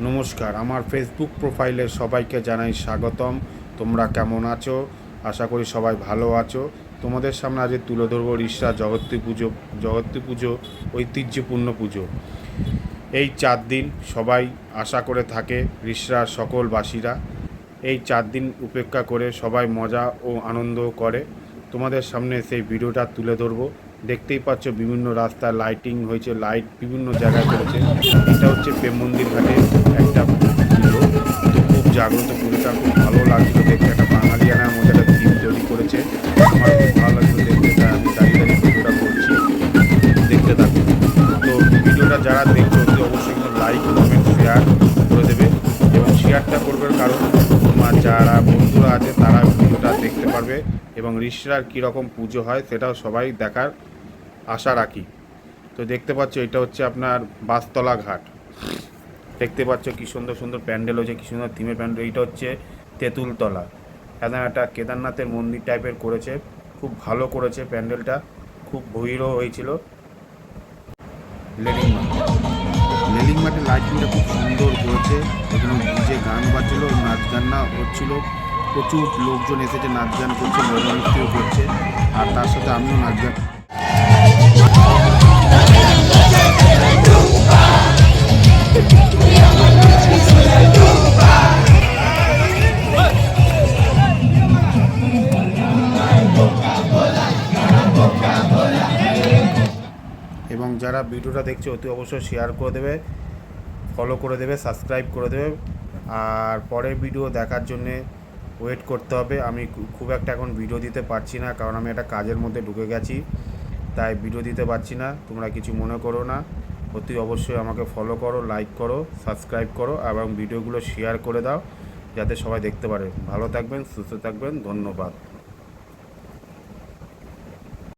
নমস্কার, আমার ফেসবুক প্রোফাইলে সবাইকে জানাই স্বাগতম। তোমরা কেমন আছো? আশা করি সবাই ভালো আছো। তোমাদের সামনে আজ তুলে ধরবো রিষড়া জগত্রী পুজো ঐতিহ্যপূর্ণ পুজো। এই 4 দিন সবাই আশা করে থাকে রিষড়ার সকল বাসীরা। এই 4 দিন উপেক্ষা করে সবাই মজা ও আনন্দ করে। তোমাদের সামনে সেই ভিডিওটা তুলে ধরবো। দেখতেই পাচ্ছ বিভিন্ন রাস্তায় লাইটিং হয়েছে, লাইট বিভিন্ন জায়গায় করেছে। এটা হচ্ছে প্রেম মন্দির ঘাটে একটা পুজো। তো খুব জাগ্রত পুজোটা, খুব ভালো লাগছিল দেখতে। একটা বাঙালিয়ানার মধ্যে একটা থিম তৈরি করেছে, আমার খুব ভালো লাগছিল দেখতে। তাই আমি দাঁড়িয়ে দাঁড়িয়ে ভিডিওটা করছি, দেখতে থাকুন। তো ভিডিওটা যারা দেখছো অতি অবশ্যই কিন্তু লাইক কমেন্ট শেয়ার করে দেবে, এবং শেয়ারটা করবে কারণ তোমার যারা বন্ধুরা আছে তারা ভিডিওটা দেখতে পারবে, এবং রিষড়ার কীরকম পুজো হয় সেটাও সবাই দেখার আশা রাখি। তো দেখতে পাচ্ছ এটা হচ্ছে আপনার বাসতলা ঘাট। দেখতে পাচ্ছ কী সুন্দর সুন্দর প্যান্ডেল হয়েছে, কী সুন্দর থিমের প্যান্ডেল। এইটা হচ্ছে তেঁতুলতলা, একদম একটা কেদারনাথের মন্দির টাইপের করেছে, খুব ভালো করেছে প্যান্ডেলটা, খুব ভিড়ও হয়েছিল। লেলিং মাঠে লাইটিংটা খুব সুন্দর করেছে, এখানে ডিজে গান বাজছিল, নাচ গান হচ্ছিল, প্রচুর লোকজন এসেছে, নাচ গান করছে, মজা মস্তিও করছে, আর তার সাথে আমিও নাচ গান। এবং যারা ভিডিওটা দেখছে অতি অবশ্যই শেয়ার করে দেবে, ফলো করে দেবে, সাবস্ক্রাইব করে দেবে। আর পরের ভিডিও দেখার জন্যে ওয়েট করতে হবে। আমি খুব একটা এখন ভিডিও দিতে পারছি না, কারণ আমি একটা কাজের মধ্যে ঢুকে গেছি, তাই ভিডিও দিতে পারছি না। তোমরা কিছু মনে করো না। অতি অবশ্যই আমাকে ফলো করো, লাইক করো, সাবস্ক্রাইব করো, এবং ভিডিওগুলো শেয়ার করে দাও যাতে সবাই দেখতে পারে। ভালো থাকবেন, সুস্থ থাকবেন, ধন্যবাদ।